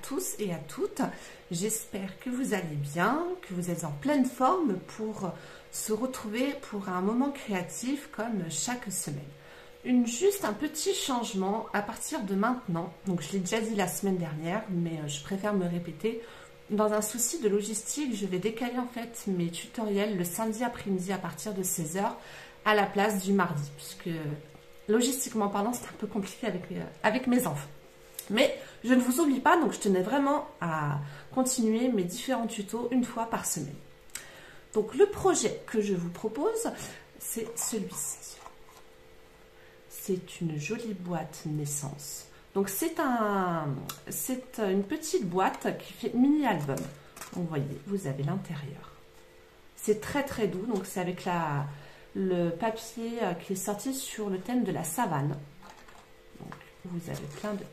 tous et à toutes. J'espère que vous allez bien, que vous êtes en pleine forme pour se retrouver pour un moment créatif comme chaque semaine. Juste un petit changement à partir de maintenant. Donc je l'ai déjà dit la semaine dernière, mais je préfère me répéter. Dans un souci de logistique, je vais décaler en fait mes tutoriels le samedi après-midi à partir de 16 h à la place du mardi, puisque logistiquement parlant, c'est un peu compliqué avec mes enfants. Mais je ne vous oublie pas, donc je tenais vraiment à continuer mes différents tutos une fois par semaine. Donc le projet que je vous propose, c'est celui-ci. C'est une jolie boîte naissance. Donc c'est une petite boîte qui fait mini-album. Donc vous voyez, vous avez l'intérieur. C'est très très doux, donc c'est avec le papier qui est sorti sur le thème de la savane. Donc, vous avez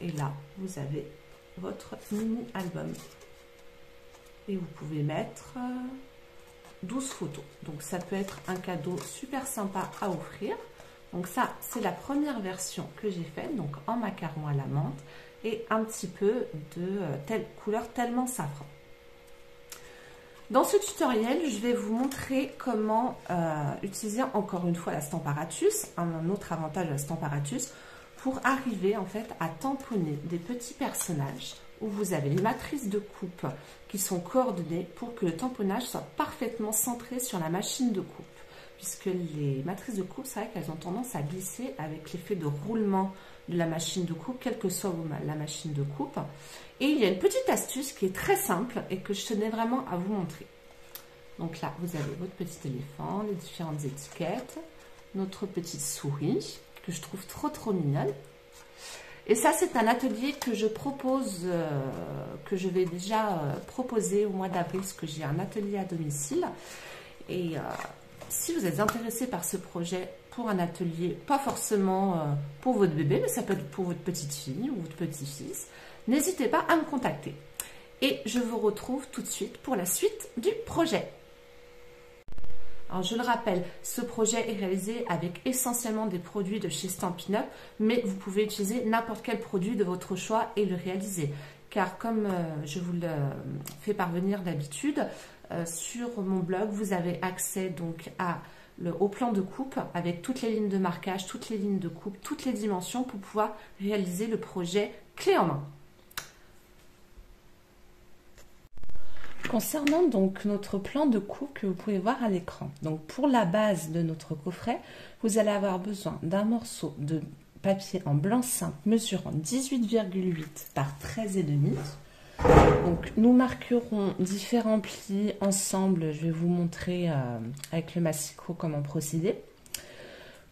et là, vous avez votre mini-album. Et vous pouvez mettre 12 photos. Donc ça peut être un cadeau super sympa à offrir. Donc ça, c'est la première version que j'ai faite, donc en macaron à la menthe et un petit peu de couleur tellement safran. Dans ce tutoriel, je vais vous montrer comment utiliser encore une fois la Stamparatus, un autre avantage de la Stamparatus, pour arriver en fait à tamponner des petits personnages où vous avez les matrices de coupe qui sont coordonnées pour que le tamponnage soit parfaitement centré sur la machine de coupe. Puisque les matrices de coupe, c'est vrai qu'elles ont tendance à glisser avec l'effet de roulement de la machine de coupe, quelle que soit la machine de coupe. Et il y a une petite astuce qui est très simple et que je tenais vraiment à vous montrer. Donc là, vous avez votre petit éléphant, les différentes étiquettes, notre petite souris, que je trouve trop mignonne. Et ça, c'est un atelier que je propose, que je vais déjà proposer au mois d'avril, parce que j'ai un atelier à domicile. Et si vous êtes intéressé par ce projet pour un atelier, pas forcément pour votre bébé, mais ça peut être pour votre petite fille ou votre petit-fils, n'hésitez pas à me contacter. Et je vous retrouve tout de suite pour la suite du projet. Alors je le rappelle, ce projet est réalisé avec essentiellement des produits de chez Stampin' Up, mais vous pouvez utiliser n'importe quel produit de votre choix et le réaliser. Car comme je vous le fais parvenir d'habitude, sur mon blog, vous avez accès donc au plan de coupe avec toutes les lignes de marquage, toutes les lignes de coupe, toutes les dimensions pour pouvoir réaliser le projet clé en main. Concernant donc notre plan de coupe que vous pouvez voir à l'écran, donc pour la base de notre coffret, vous allez avoir besoin d'un morceau de papier en blanc simple mesurant 18,8 par 13,5. Donc nous marquerons différents plis ensemble, je vais vous montrer avec le massicot comment procéder.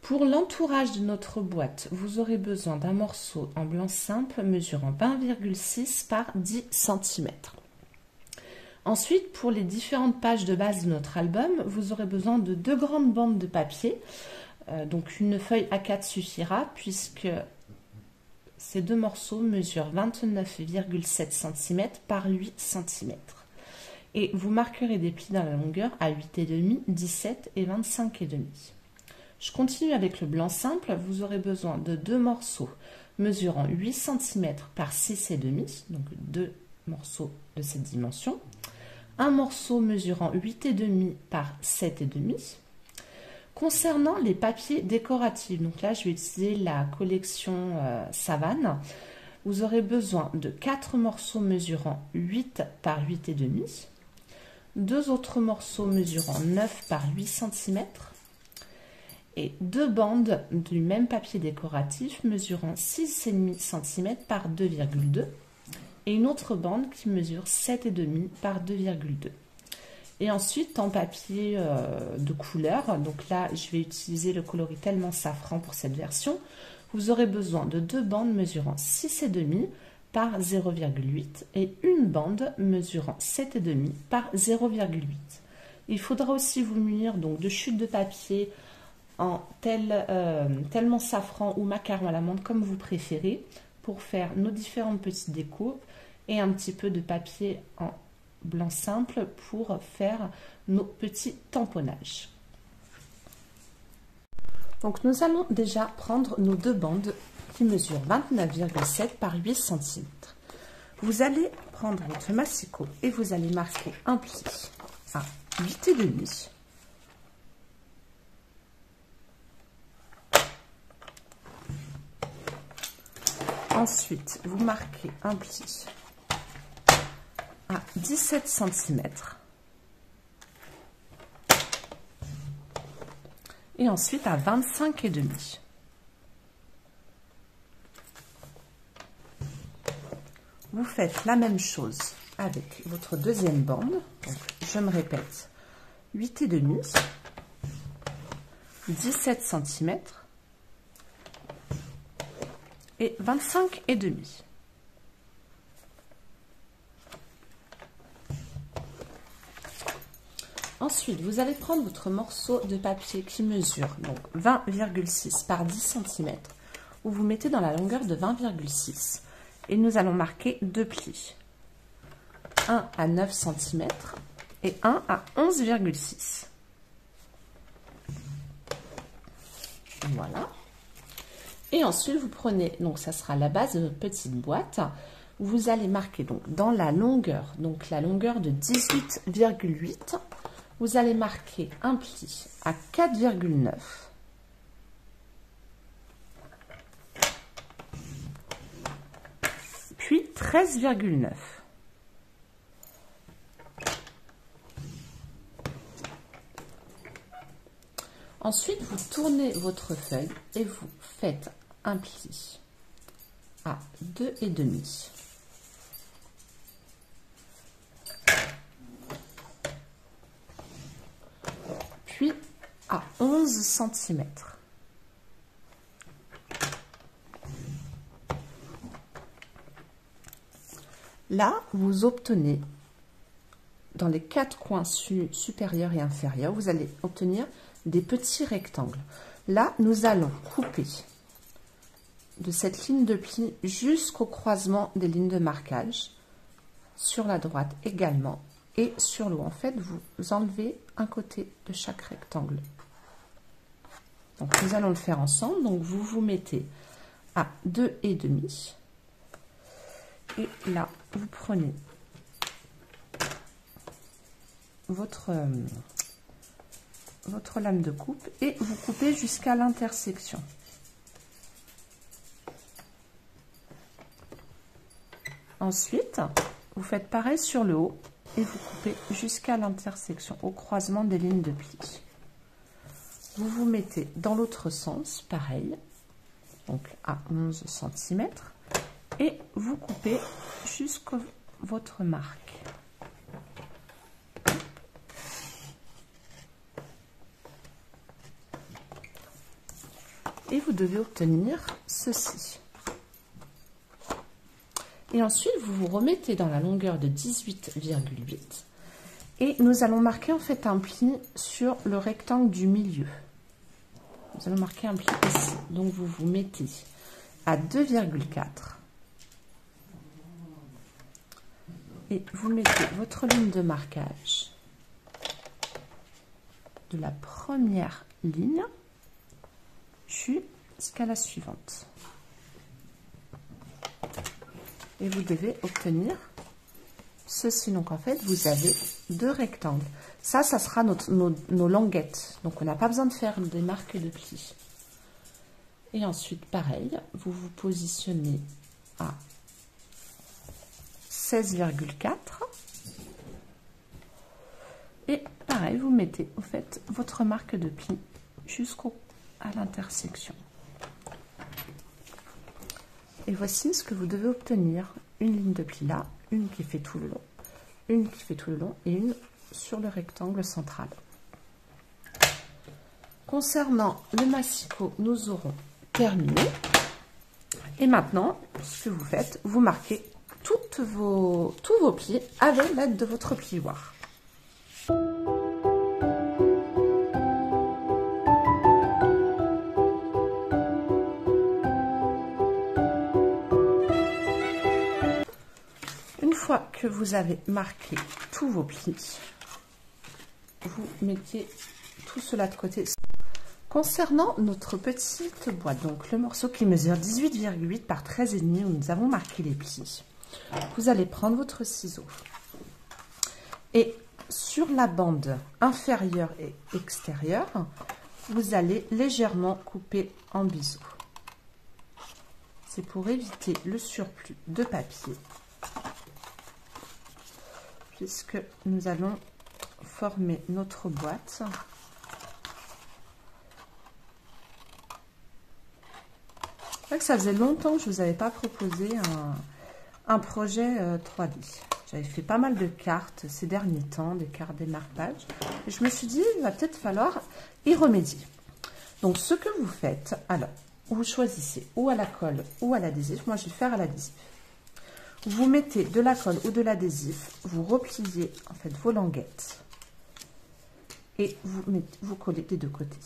Pour l'entourage de notre boîte, vous aurez besoin d'un morceau en blanc simple mesurant 20,6 par 10 cm. Ensuite, pour les différentes pages de base de notre album, vous aurez besoin de 2 grandes bandes de papier. Donc une feuille A4 suffira puisque ces 2 morceaux mesurent 29,7 cm par 8 cm. Et vous marquerez des plis dans la longueur à 8,5, 17 et 25,5. Je continue avec le blanc simple. Vous aurez besoin de 2 morceaux mesurant 8 cm par 6,5, donc 2 morceaux de cette dimension. Un morceau mesurant 8,5 par 7,5. Concernant les papiers décoratifs, donc là je vais utiliser la collection Savane, vous aurez besoin de 4 morceaux mesurant 8 par 8,5, 2 autres morceaux mesurant 9 par 8 cm et 2 bandes du même papier décoratif mesurant 6,5 cm par 2,2 et une autre bande qui mesure 7,5 par 2,2. Et ensuite, en papier de couleur, donc là, je vais utiliser le coloris tellement safran pour cette version, vous aurez besoin de 2 bandes mesurant 6,5 par 0,8 et une bande mesurant 7,5 par 0,8. Il faudra aussi vous munir donc de chutes de papier en tellement safran ou macaron à la menthe comme vous préférez pour faire nos différentes petites découpes et un petit peu de papier en blanc simple pour faire nos petits tamponnages. Donc nous allons déjà prendre nos 2 bandes qui mesurent 29,7 par 8 cm. Vous allez prendre votre massicot et vous allez marquer un pli à 8,5. Ensuite, vous marquez un pli à 17 cm. Et ensuite à 25,5. Vous faites la même chose avec votre deuxième bande. Donc, je me répète, 8,5, 17 cm et 25,5. Ensuite, vous allez prendre votre morceau de papier qui mesure donc 20,6 par 10 cm, où vous mettez dans la longueur de 20,6. Et nous allons marquer deux plis. Un à 9 cm et un à 11,6. Voilà. Et ensuite, vous prenez, donc ça sera la base de notre petite boîte. Vous allez marquer donc dans la longueur de 18,8. Vous allez marquer un pli à 4,9. Puis 13,9. Ensuite, vous tournez votre feuille et vous faites un pli à 2,5. Puis à 11 cm. Là, vous obtenez, dans les quatre coins supérieurs et inférieurs, vous allez obtenir des petits rectangles. Là, nous allons couper de cette ligne de pli jusqu'au croisement des lignes de marquage, sur la droite également, et sur le haut. En fait, vous enlevez un côté de chaque rectangle. Donc, nous allons le faire ensemble. Donc, vous vous mettez à 2,5. Et là, vous prenez votre lame de coupe et vous coupez jusqu'à l'intersection. Ensuite, vous faites pareil sur le haut et vous coupez jusqu'à l'intersection, au croisement des lignes de pli. Vous vous mettez dans l'autre sens, pareil, donc à 11 cm. Et vous coupez jusqu'à votre marque. Et vous devez obtenir ceci. Et ensuite, vous vous remettez dans la longueur de 18,8. Et nous allons marquer en fait un pli sur le rectangle du milieu. Nous allons marquer un pli ici. Donc vous vous mettez à 2,4. Et vous mettez votre ligne de marquage de la première ligne jusqu'à la suivante. Et vous devez obtenir ceci. Donc en fait, vous avez deux rectangles. Ça sera nos languettes. Donc on n'a pas besoin de faire des marques de plis. Et ensuite, pareil, vous vous positionnez à 16,4 et pareil, vous mettez au fait votre marque de pli jusqu'à l'intersection. Et voici ce que vous devez obtenir: une ligne de pli là, une qui fait tout le long, une qui fait tout le long et une sur le rectangle central. Concernant le massicot, nous aurons terminé. Et maintenant, ce que vous faites, vous marquez tous vos plis avec l'aide de votre plioir. Une fois que vous avez marqué tous vos plis, vous mettez tout cela de côté. Concernant notre petite boîte, donc le morceau qui mesure 18,8 par 13,5 où nous avons marqué les plis, Vous allez prendre votre ciseau et sur la bande inférieure et extérieure, vous allez légèrement couper en biseau. C'est pour éviter le surplus de papier, puisque nous allons former notre boîte. C'est vrai que ça faisait longtemps que je ne vous avais pas proposé un projet 3D. J'avais fait pas mal de cartes ces derniers temps, des cartes démarquage. Et je me suis dit, il va peut-être falloir y remédier. Donc, ce que vous faites, alors, vous choisissez ou à la colle ou à l'adhésif. Moi, je vais le faire à l'adhésif. Vous mettez de la colle ou de l'adhésif, vous repliez en fait vos languettes et vous collez des deux côtés.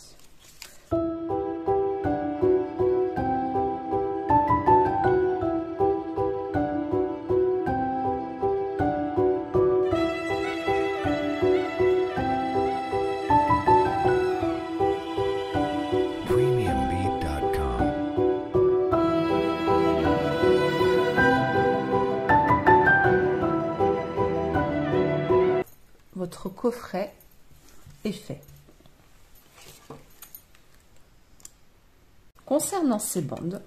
Votre coffret est fait. Concernant ces bandes,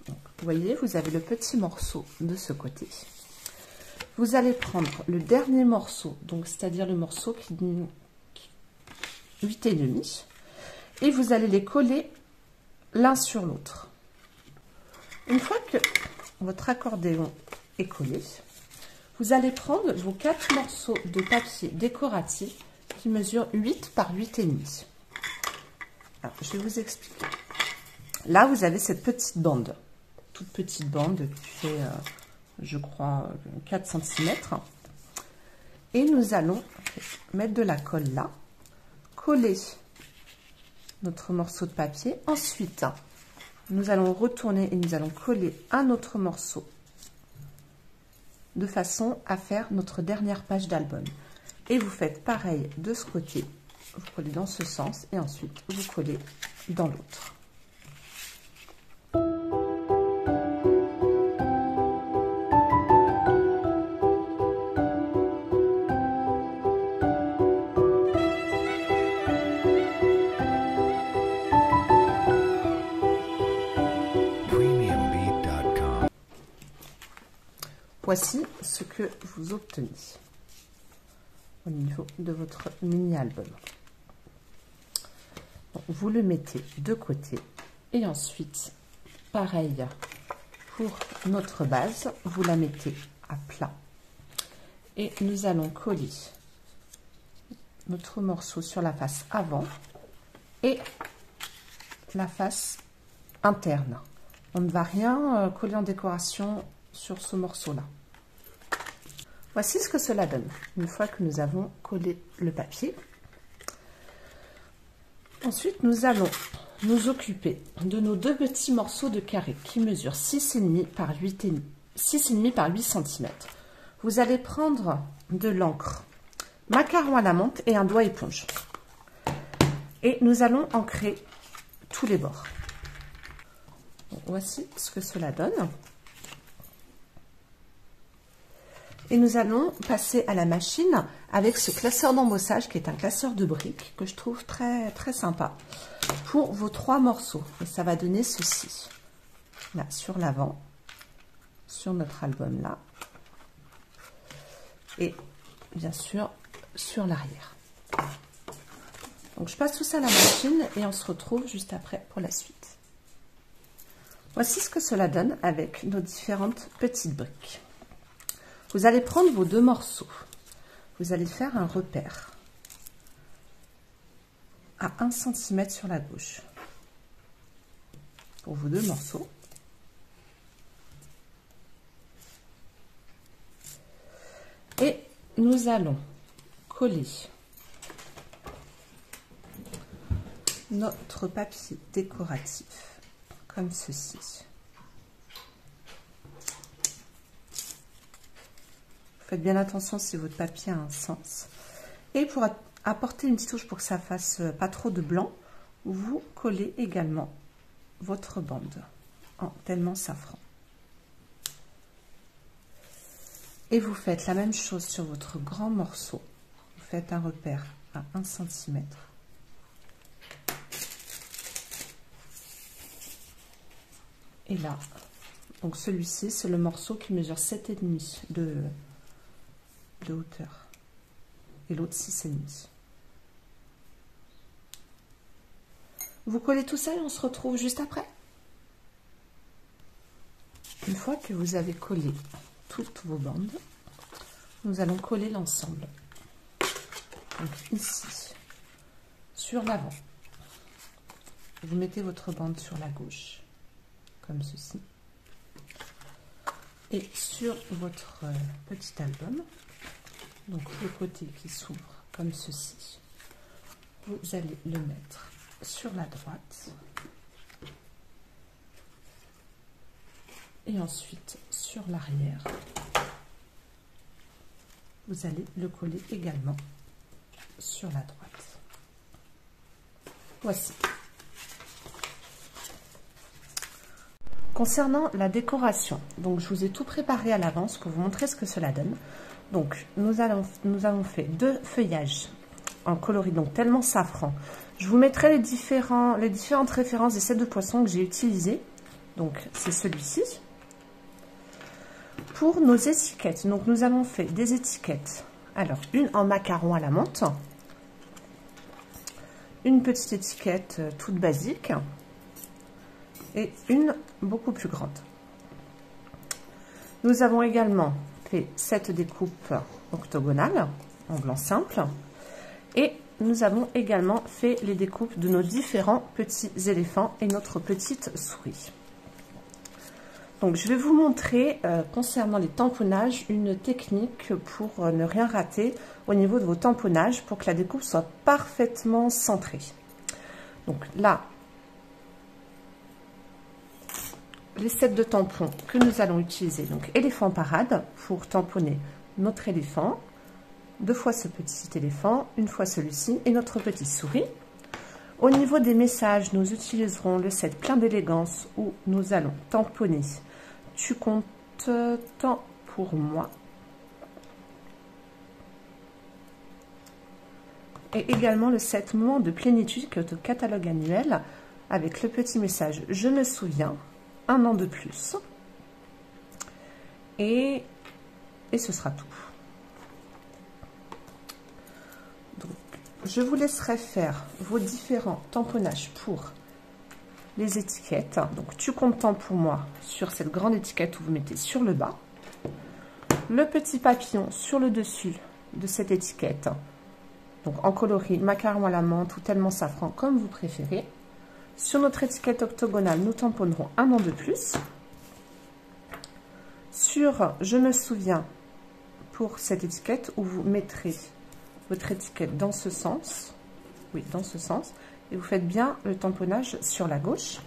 donc, vous voyez, vous avez le petit morceau de ce côté. Vous allez prendre le dernier morceau, donc c'est-à-dire le morceau qui 8,5, et vous allez les coller l'un sur l'autre. Une fois que votre accordéon est collé, vous allez prendre vos 4 morceaux de papier décoratif qui mesurent 8 par 8,5. Alors, je vais vous expliquer. Là, vous avez cette petite bande, toute petite bande qui fait, je crois, 4 cm. Et nous allons mettre de la colle là, coller notre morceau de papier. Ensuite, nous allons retourner et nous allons coller un autre morceau de façon à faire notre dernière page d'album. Et vous faites pareil de ce côté. Vous collez dans ce sens et ensuite vous collez dans l'autre. Voici ce que vous obtenez au niveau de votre mini-album. Vous le mettez de côté et ensuite, pareil pour notre base, vous la mettez à plat et nous allons coller notre morceau sur la face avant et la face interne. On ne va rien coller en décoration sur ce morceau-là. Voici ce que cela donne une fois que nous avons collé le papier. Ensuite, nous allons nous occuper de nos 2 petits morceaux de carré qui mesurent 6,5 par 8 cm. Vous allez prendre de l'encre macaron à la menthe et un doigt éponge. Et nous allons ancrer tous les bords. Donc, voici ce que cela donne. Et nous allons passer à la machine avec ce classeur d'embossage qui est un classeur de briques que je trouve très, très sympa pour vos 3 morceaux. Et ça va donner ceci. Là, sur l'avant, sur notre album là. Et bien sûr, sur l'arrière. Donc, je passe tout ça à la machine et on se retrouve juste après pour la suite. Voici ce que cela donne avec nos différentes petites briques. Vous allez prendre vos 2 morceaux. Vous allez faire un repère à 1 cm sur la gauche pour vos 2 morceaux. Et nous allons coller notre papier décoratif comme ceci. Faites bien attention si votre papier a un sens. Et pour apporter une petite touche pour que ça fasse pas trop de blanc, vous collez également votre bande en tellement safran. Et vous faites la même chose sur votre grand morceau. Vous faites un repère à 1 cm. Et là, donc celui-ci, c'est le morceau qui mesure 7,5 de hauteur. Et l'autre 6,5. Vous collez tout ça et on se retrouve juste après. Une fois que vous avez collé toutes vos bandes, nous allons coller l'ensemble. Donc ici, sur l'avant, vous mettez votre bande sur la gauche, comme ceci. Et sur votre petit album, donc le côté qui s'ouvre comme ceci, vous allez le mettre sur la droite. Et ensuite, sur l'arrière, vous allez le coller également sur la droite. Voici. Concernant la décoration, donc je vous ai tout préparé à l'avance pour vous montrer ce que cela donne. Donc nous avons fait 2 feuillages en coloris donc tellement safran. Je vous mettrai les différentes références des sets de poissons que j'ai utilisés. Donc c'est celui-ci. Pour nos étiquettes, donc nous avons fait des étiquettes. Alors une en macaron à la menthe, une petite étiquette toute basique et une beaucoup plus grande. Nous avons également fait cette découpe octogonale en blanc simple et nous avons également fait les découpes de nos différents petits éléphants et notre petite souris. Donc je vais vous montrer concernant les tamponnages une technique pour ne rien rater au niveau de vos tamponnages pour que la découpe soit parfaitement centrée. Donc là, les sets de tampons que nous allons utiliser, donc éléphant parade pour tamponner notre éléphant, 2 fois ce petit éléphant, 1 fois celui-ci et notre petite souris. Au niveau des messages, nous utiliserons le set plein d'élégance où nous allons tamponner tu comptes tant pour moi. Et également le set moment de plénitude qui est au catalogue annuel avec le petit message je me souviens, 1 an de plus. Et ce sera tout. Donc, je vous laisserai faire vos différents tamponnages pour les étiquettes. Donc tu comptes tant pour moi sur cette grande étiquette où vous mettez sur le bas. Le petit papillon sur le dessus de cette étiquette. Donc en coloris macaron à la menthe ou tellement safran comme vous préférez. Sur notre étiquette octogonale, nous tamponnerons 1 an de plus. Sur je me souviens pour cette étiquette où vous mettrez votre étiquette dans ce sens. Oui, dans ce sens. Et vous faites bien le tamponnage sur la gauche.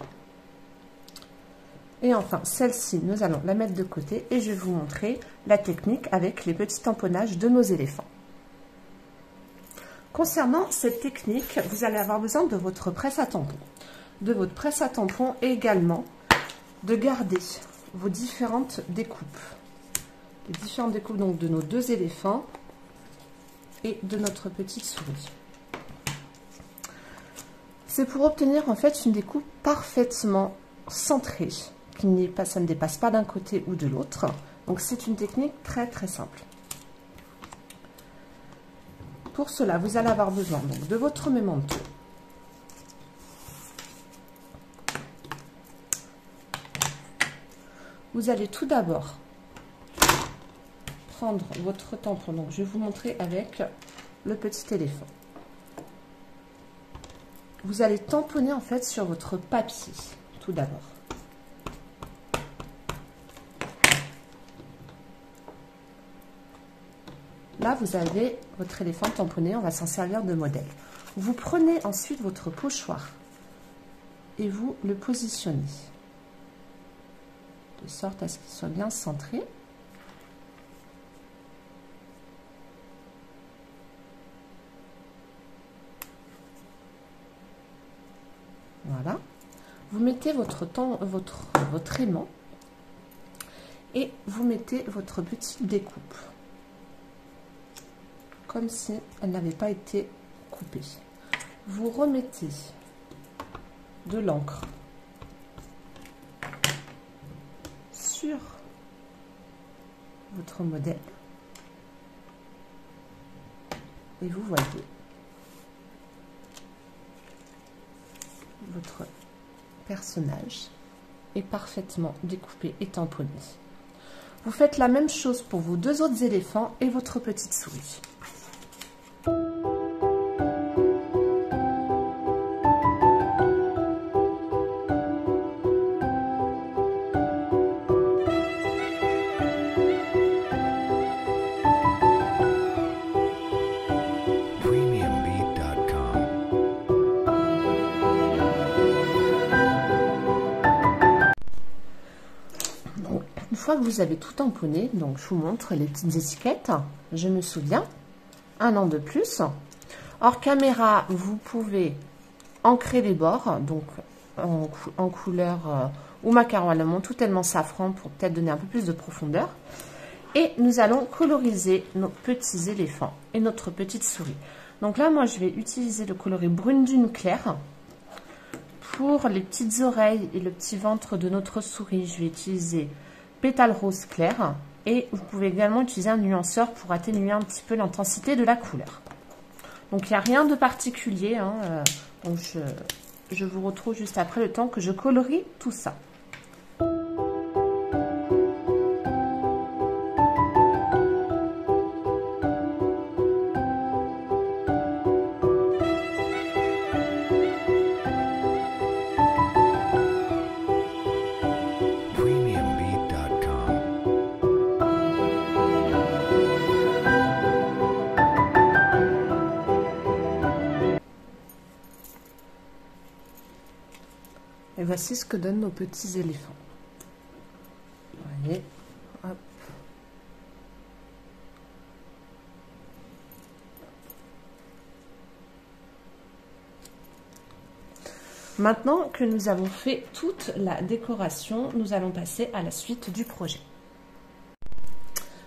Et enfin, celle-ci, nous allons la mettre de côté et je vais vous montrer la technique avec les petits tamponnages de nos éléphants. Concernant cette technique, vous allez avoir besoin de votre presse à tampons. De votre presse à tampons et également de garder vos différentes découpes. Les différentes découpes donc, de nos 2 éléphants et de notre petite souris. C'est pour obtenir en fait une découpe parfaitement centrée, ça ne dépasse pas d'un côté ou de l'autre. Donc c'est une technique très très simple. Pour cela, vous allez avoir besoin donc, de votre memento. Vous allez tout d'abord prendre votre tampon. Donc je vais vous montrer avec le petit éléphant. Vous allez tamponner en fait sur votre papier, tout d'abord. Là, vous avez votre éléphant tamponné, on va s'en servir de modèle. Vous prenez ensuite votre pochoir et vous le positionnez de sorte à ce qu'il soit bien centré. Voilà. Vous mettez votre aimant et vous mettez votre petite découpe. Comme si elle n'avait pas été coupée. Vous remettez de l'encre sur votre modèle et vous voyez votre personnage est parfaitement découpé et tamponné. Vous faites la même chose pour vos deux autres éléphants et votre petite souris. Une fois que vous avez tout tamponné, donc je vous montre les petites étiquettes. Je me souviens, 1 an de plus. Hors caméra, vous pouvez ancrer les bords, donc en couleur ou macaron à la menthe ou tellement safran pour peut-être donner un peu plus de profondeur. Et nous allons coloriser nos petits éléphants et notre petite souris. Donc là, moi, je vais utiliser le coloris brune dune claire. Pour les petites oreilles et le petit ventre de notre souris, je vais utiliser pétale rose clair. Et vous pouvez également utiliser un nuanceur pour atténuer un petit peu l'intensité de la couleur. Donc, il n'y a rien de particulier. Donc, je vous retrouve juste après le temps que je colorie tout ça. Et voici ce que donnent nos petits éléphants. Vous voyez, hop. Maintenant que nous avons fait toute la décoration, nous allons passer à la suite du projet.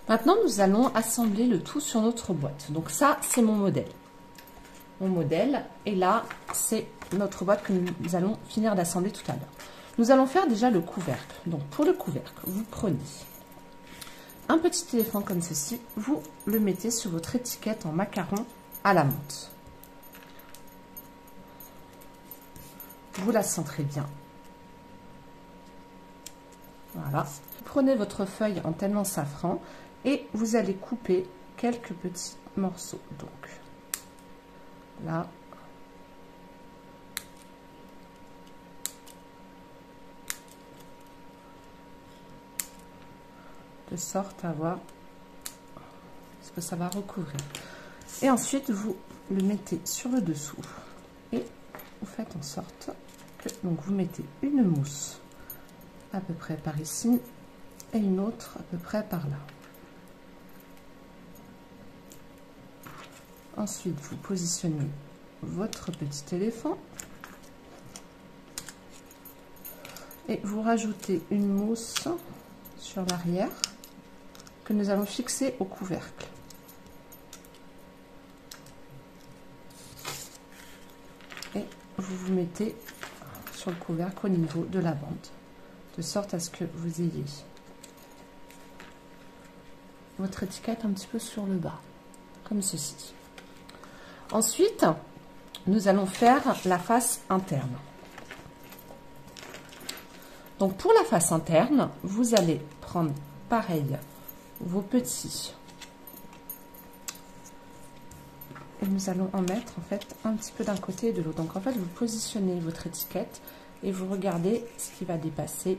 Maintenant, nous allons assembler le tout sur notre boîte. Donc ça, c'est mon modèle. Mon modèle, et là, c'est notre boîte que nous allons finir d'assembler tout à l'heure. Nous allons faire déjà le couvercle. Donc pour le couvercle, vous prenez un petit éléphant comme ceci, vous le mettez sur votre étiquette en macaron à la menthe. Vous la centrez bien. Voilà. Prenez votre feuille en tellement safran et vous allez couper quelques petits morceaux. Donc là, de sorte à voir ce que ça va recouvrir. Et ensuite, vous le mettez sur le dessous et vous faites en sorte que donc vous mettez une mousse à peu près par ici et une autre à peu près par là. Ensuite, vous positionnez votre petit éléphant et vous rajoutez une mousse sur l'arrière que nous allons fixer au couvercle. Et vous vous mettez sur le couvercle au niveau de la bande, de sorte à ce que vous ayez votre étiquette un petit peu sur le bas, comme ceci. Ensuite, nous allons faire la face interne. Donc pour la face interne, vous allez prendre pareil vos petits. Et nous allons en mettre en fait un petit peu d'un côté et de l'autre. Donc en fait, vous positionnez votre étiquette et vous regardez ce qui va dépasser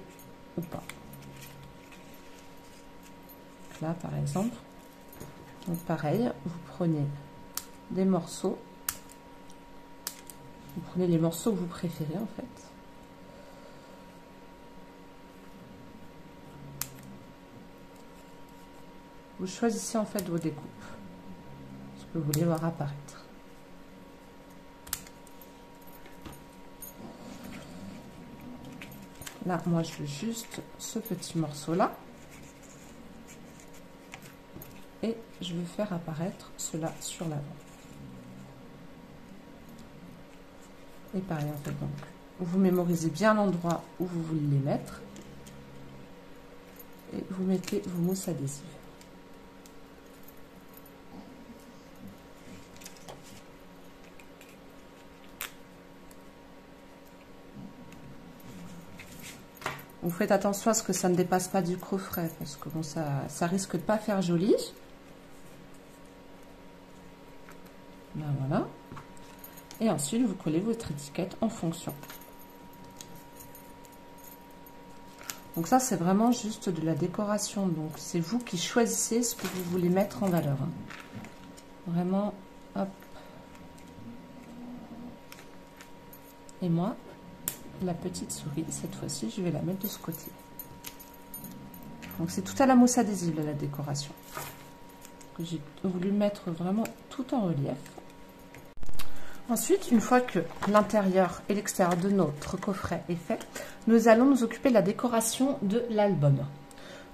ou pas. Donc là par exemple, donc pareil, vous prenez des morceaux. Vous prenez les morceaux que vous préférez en fait. Vous choisissez en fait vos découpes, ce que vous voulez voir apparaître. Là, moi, je veux juste ce petit morceau-là. Et je vais faire apparaître cela sur l'avant. Et pareil, en fait, donc, vous mémorisez bien l'endroit où vous voulez les mettre. Et vous mettez vos mousses adhésives. Vous faites attention à ce que ça ne dépasse pas du coffret, parce que bon, ça risque de pas faire joli. Ben voilà. Et ensuite, vous collez votre étiquette en fonction. Donc ça, c'est vraiment juste de la décoration. Donc, c'est vous qui choisissez ce que vous voulez mettre en valeur. Vraiment, hop. Et moi, la petite souris, cette fois-ci, je vais la mettre de ce côté. Donc, c'est tout à la mousse adhésive, la décoration. J'ai voulu mettre vraiment tout en relief. Ensuite, une fois que l'intérieur et l'extérieur de notre coffret est fait, nous allons nous occuper de la décoration de l'album.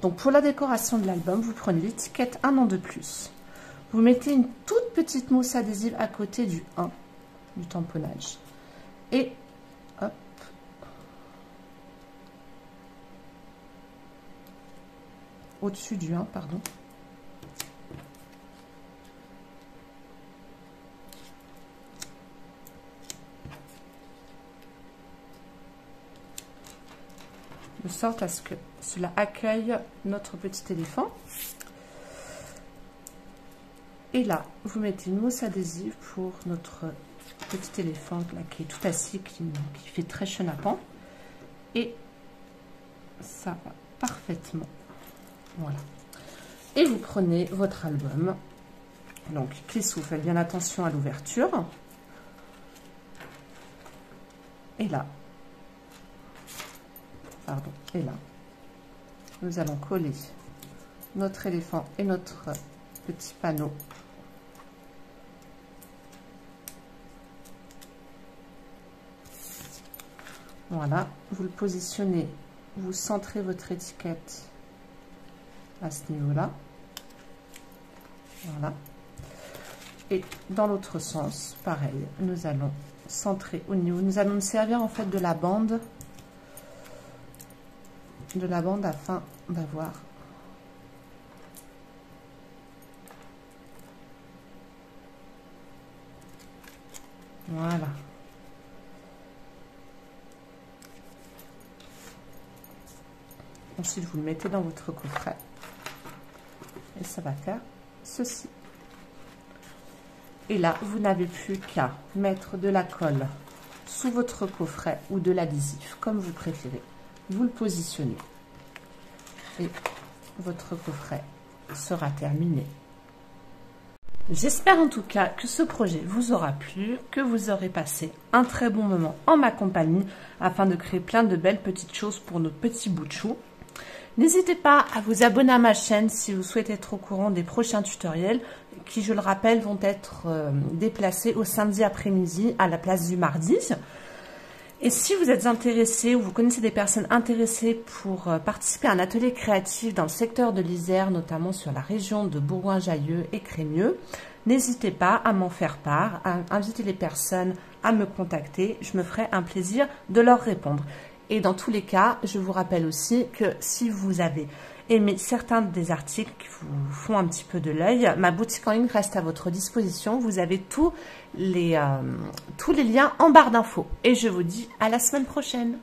Donc pour la décoration de l'album, vous prenez l'étiquette 1 an de plus. Vous mettez une toute petite mousse adhésive à côté du 1, du tamponnage. Et hop. Au-dessus du 1, pardon. De sorte à ce que cela accueille notre petit éléphant. Et là, vous mettez une mousse adhésive pour notre petit éléphant là, qui est tout assis, qui fait très chenapan. Et ça va parfaitement. Voilà. Et vous prenez votre album. Donc, Clessou, faites bien attention à l'ouverture. Et là, pardon, et là, nous allons coller notre éléphant et notre petit panneau. Voilà, vous le positionnez, vous centrez votre étiquette à ce niveau-là. Voilà. Et dans l'autre sens, pareil, nous allons centrer au niveau. Nous allons nous servir en fait de la bande afin d'avoir voilà. Ensuite, vous le mettez dans votre coffret et ça va faire ceci. Et là, vous n'avez plus qu'à mettre de la colle sous votre coffret ou de l'adhésif, comme vous préférez. Vous le positionnez et votre coffret sera terminé. J'espère en tout cas que ce projet vous aura plu, que vous aurez passé un très bon moment en ma compagnie afin de créer plein de belles petites choses pour nos petits bouts de chou. N'hésitez pas à vous abonner à ma chaîne si vous souhaitez être au courant des prochains tutoriels qui, je le rappelle, vont être déplacés au samedi après-midi à la place du mardi. Et si vous êtes intéressé ou vous connaissez des personnes intéressées pour participer à un atelier créatif dans le secteur de l'Isère, notamment sur la région de Bourgoin-Jallieu et Crémieux, n'hésitez pas à m'en faire part, à inviter les personnes à me contacter. Je me ferai un plaisir de leur répondre. Et dans tous les cas, je vous rappelle aussi que si vous avez aimé certains des articles qui vous font un petit peu de l'œil, ma boutique en ligne reste à votre disposition. Vous avez tous les liens en barre d'infos. Et je vous dis à la semaine prochaine.